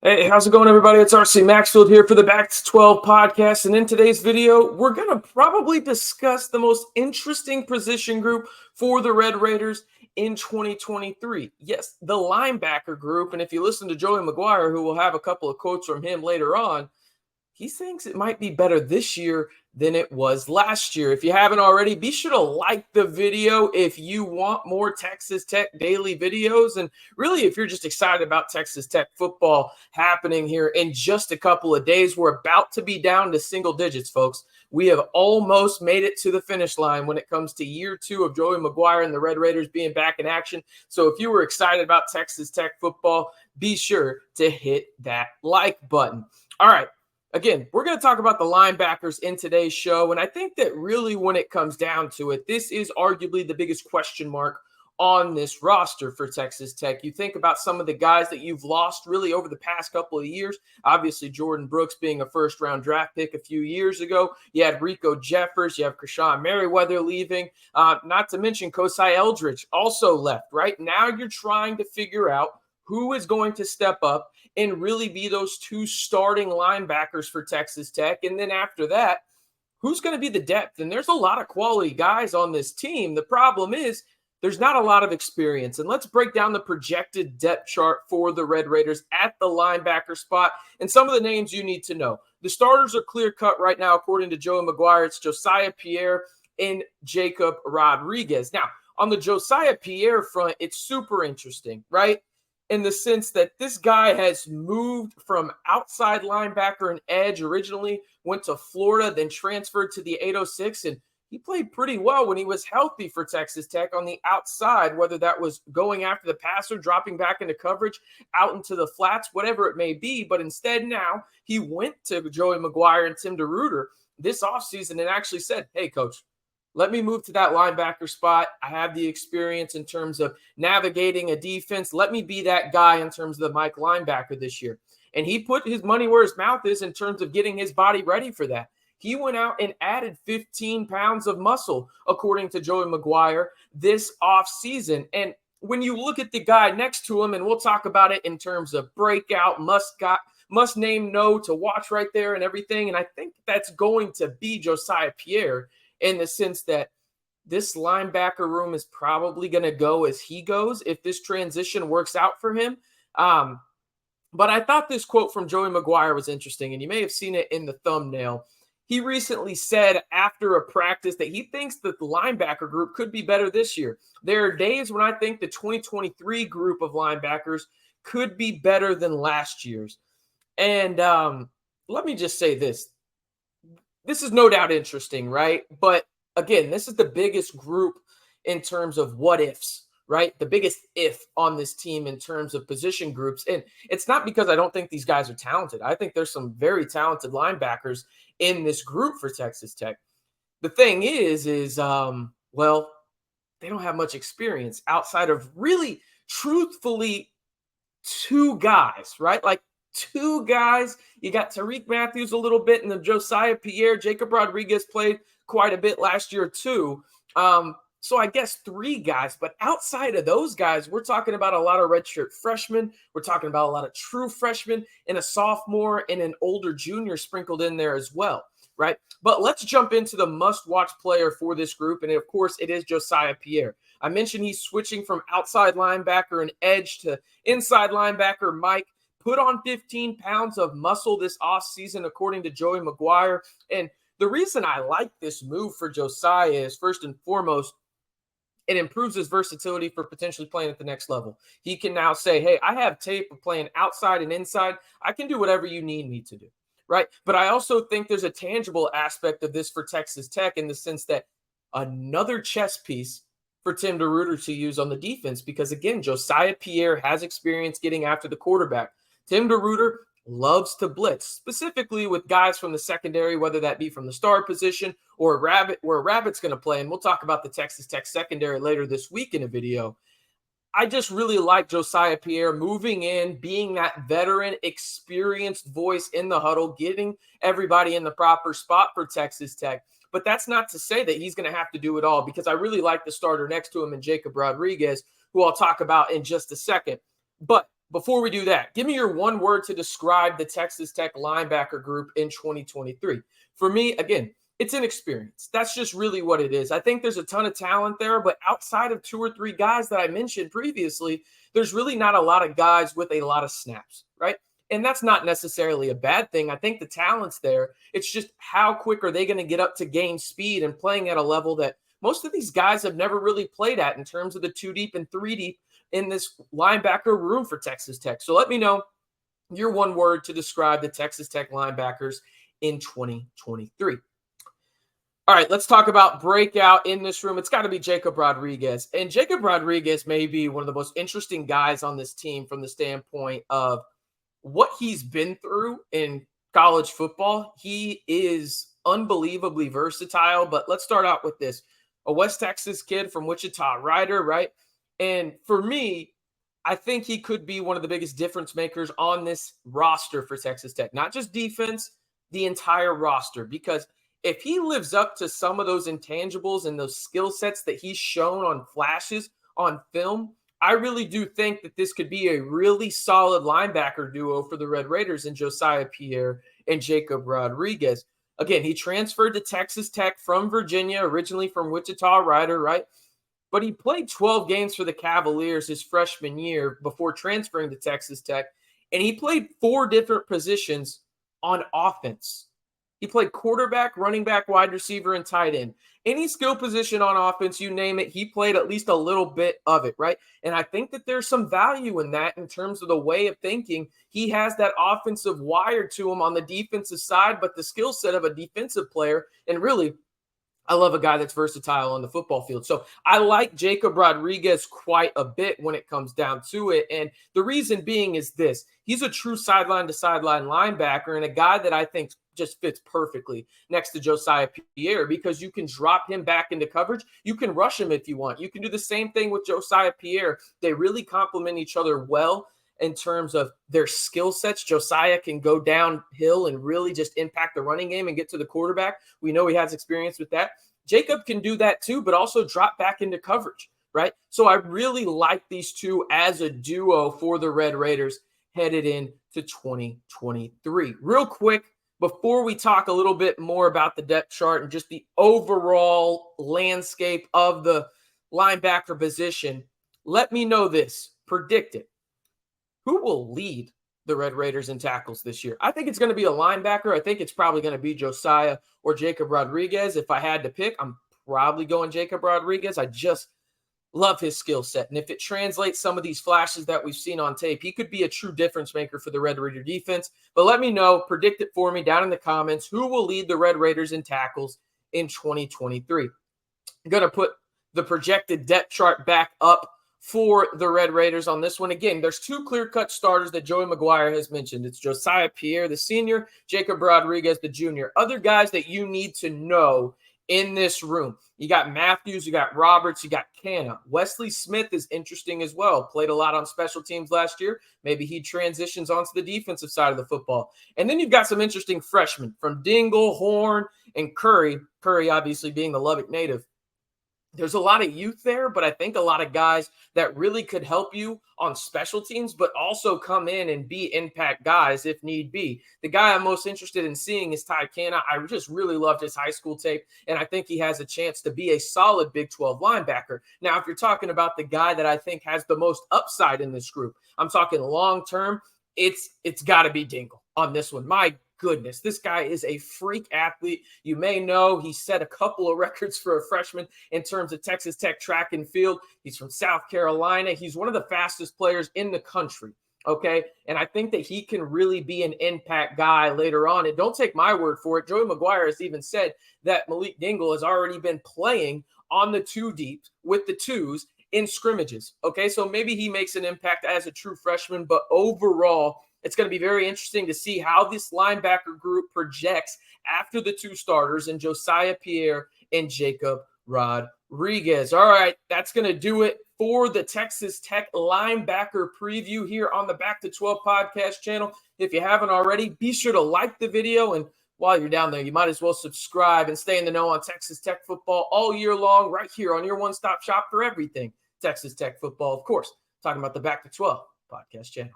Hey, how's it going, everybody? It's RC Maxfield here for the Back to 12 podcast. And in today's video, we're going to probably discuss the most interesting position group for the Red Raiders in 2023. Yes, the linebacker group. And if you listen to Joey McGuire, who will have a couple of quotes from him later on, he thinks it might be better this year than it was last year. If you haven't already, be sure to like the video if you want more Texas Tech daily videos. And really, if you're just excited about Texas Tech football happening here in just a couple of days, we're about to be down to single digits, folks. We have almost made it to the finish line when it comes to year 2 of Joey McGuire and the Red Raiders being back in action. So if you were excited about Texas Tech football, be sure to hit that like button. All right. Again, we're going to talk about the linebackers in today's show. And I think that really when it comes down to it, this is arguably the biggest question mark on this roster for Texas Tech. You think about some of the guys that you've lost really over the past couple of years. Obviously, Jordan Brooks being a first-round draft pick a few years ago. You had Rico Jeffers. You have Krishawn Merriweather leaving. Not to mention Kosai Eldridge also left, right? Now you're trying to figure out who is going to step up and really be those two starting linebackers for Texas Tech. And then after that, who's going to be the depth? And there's a lot of quality guys on this team. The problem is there's not a lot of experience. And let's break down the projected depth chart for the Red Raiders at the linebacker spot and some of the names you need to know. The starters are clear-cut right now, according to Joey McGuire. It's Jesiah, Pierre, and Jacob Rodriguez. Now, on the Jesiah Pierre front, it's super interesting, right? In the sense that this guy has moved from outside linebacker and edge originally, went to Florida, then transferred to the 806, and he played pretty well when he was healthy for Texas Tech on the outside, whether that was going after the passer, dropping back into coverage, out into the flats, whatever it may be. But instead now he went to Joey McGuire and Tim DeRuyter this offseason and actually said, hey, coach, let me move to that linebacker spot. I have the experience in terms of navigating a defense. Let me be that guy in terms of the Mike linebacker this year. And he put his money where his mouth is in terms of getting his body ready for that. He went out and added 15 pounds of muscle, according to Joey McGuire, this offseason. And when you look at the guy next to him, and we'll talk about it in terms of breakout, must name no to watch right there and everything. And I think that's going to be Jesiah Pierre, in the sense that this linebacker room is probably going to go as he goes if this transition works out for him. But I thought this quote from Joey McGuire was interesting, and you may have seen it in the thumbnail. He recently said after a practice that he thinks that the linebacker group could be better this year. There are days when I think the 2023 group of linebackers could be better than last year's. And let me just say this. This is no doubt interesting, right? But again, this is the biggest group in terms of what ifs, right? The biggest if on this team in terms of position groups. And it's not because I don't think these guys are talented. I think there's some very talented linebackers in this group for Texas Tech. The thing is, well, they don't have much experience outside of really, truthfully, two guys, right? Like, two guys. You got Tariq Matthews a little bit, and then Jesiah Pierre. Jacob Rodriguez played quite a bit last year too. So I guess three guys. But outside of those guys, we're talking about a lot of redshirt freshmen. We're talking about a lot of true freshmen and a sophomore and an older junior sprinkled in there as well, right? But let's jump into the must-watch player for this group, and of course, it is Jesiah Pierre. I mentioned he's switching from outside linebacker and edge to inside linebacker Mike. Put on 15 pounds of muscle this offseason, according to Joey McGuire. And the reason I like this move for Jesiah is, first and foremost, it improves his versatility for potentially playing at the next level. He can now say, hey, I have tape of playing outside and inside. I can do whatever you need me to do, right? But I also think there's a tangible aspect of this for Texas Tech in the sense that another chess piece for Tim DeRuyter to use on the defense, because, again, Jesiah Pierre has experience getting after the quarterback. Tim DeRuyter loves to blitz, specifically with guys from the secondary, whether that be from the star position or where Rabbit's going to play. And we'll talk about the Texas Tech secondary later this week in a video. I just really like Jesiah Pierre moving in, being that veteran, experienced voice in the huddle, getting everybody in the proper spot for Texas Tech. But that's not to say that he's going to have to do it all, because I really like the starter next to him in Jacob Rodriguez, who I'll talk about in just a second. But before we do that, give me your one word to describe the Texas Tech linebacker group in 2023. For me, again, it's inexperience. That's just really what it is. I think there's a ton of talent there, but outside of 2 or 3 guys that I mentioned previously, there's really not a lot of guys with a lot of snaps, right? And that's not necessarily a bad thing. I think the talent's there. It's just how quick are they going to get up to gain speed and playing at a level that most of these guys have never really played at in terms of the 2 deep and 3 deep in this linebacker room for Texas Tech. So let me know your one word to describe the Texas Tech linebackers in 2023. All right, let's talk about breakout in this room. It's got to be Jacob Rodriguez. And Jacob Rodriguez may be one of the most interesting guys on this team from the standpoint of what he's been through in college football. He is unbelievably versatile, but let's start out with this. A West Texas kid from Wichita, Rider, right? And for me, I think he could be one of the biggest difference makers on this roster for Texas Tech. Not just defense, the entire roster. Because if he lives up to some of those intangibles and those skill sets that he's shown on flashes on film, I really do think that this could be a really solid linebacker duo for the Red Raiders in Jesiah Pierre and Jacob Rodriguez. Again, he transferred to Texas Tech from Virginia, originally from Wichita Rider, right? But he played 12 games for the Cavaliers his freshman year before transferring to Texas Tech. And he played 4 different positions on offense. He played quarterback, running back, wide receiver, and tight end. Any skill position on offense, you name it, he played at least a little bit of it, right? And I think that there's some value in that in terms of the way of thinking. He has that offensive wire to him on the defensive side, but the skill set of a defensive player. And really, I love a guy that's versatile on the football field. So I like Jacob Rodriguez quite a bit when it comes down to it. And the reason being is this. He's a true sideline-to-sideline linebacker and a guy that I think just fits perfectly next to Jesiah Pierre because you can drop him back into coverage. You can rush him if you want. You can do the same thing with Jesiah Pierre. They really complement each other well in terms of their skill sets. Jesiah can go downhill and really just impact the running game and get to the quarterback. We know he has experience with that. Jacob can do that too, but also drop back into coverage, right? So I really like these two as a duo for the Red Raiders headed into 2023. Real quick, before we talk a little bit more about the depth chart and just the overall landscape of the linebacker position, let me know this. Predict it. Who will lead the Red Raiders in tackles this year? I think it's going to be a linebacker. I think it's probably going to be Jesiah or Jacob Rodriguez. If I had to pick, I'm probably going Jacob Rodriguez. I just love his skill set. And if it translates some of these flashes that we've seen on tape, he could be a true difference maker for the Red Raider defense. But let me know, predict it for me down in the comments. Who will lead the Red Raiders in tackles in 2023? I'm going to put the projected depth chart back up for the Red Raiders on this one. Again, there's 2 clear-cut starters that Joey McGuire has mentioned. It's Jesiah Pierre, the senior, Jacob Rodriguez, the junior. Other guys that you need to know in this room. You got Matthews, you got Roberts, you got Canna. Wesley Smith is interesting as well. Played a lot on special teams last year. Maybe he transitions onto the defensive side of the football. And then you've got some interesting freshmen from Dingle, Horn, and Curry. Curry obviously being the Lubbock native. There's a lot of youth there, but I think a lot of guys that really could help you on special teams, but also come in and be impact guys if need be. The guy I'm most interested in seeing is Ty Canna. I just really loved his high school tape, and I think he has a chance to be a solid Big 12 linebacker. Now, if you're talking about the guy that I think has the most upside in this group, I'm talking long-term, it's got to be Dingle on this one. My goodness, this guy is a freak athlete. You may know he set a couple of records for a freshman in terms of Texas Tech track and field. He's from South Carolina. He's one of the fastest players in the country, okay? And I think that he can really be an impact guy later on. And don't take my word for it. Joey McGuire has even said that Malik Dingle has already been playing on the 2 deep with the 2s in scrimmages, okay? So maybe he makes an impact as a true freshman, but overall, it's going to be very interesting to see how this linebacker group projects after the 2 starters in Jesiah Pierre and Jacob Rodriguez. All right, that's going to do it for the Texas Tech linebacker preview here on the Back to 12 podcast channel. If you haven't already, be sure to like the video. And while you're down there, you might as well subscribe and stay in the know on Texas Tech football all year long right here on your one-stop shop for everything Texas Tech football. Of course, talking about the Back to 12 podcast channel.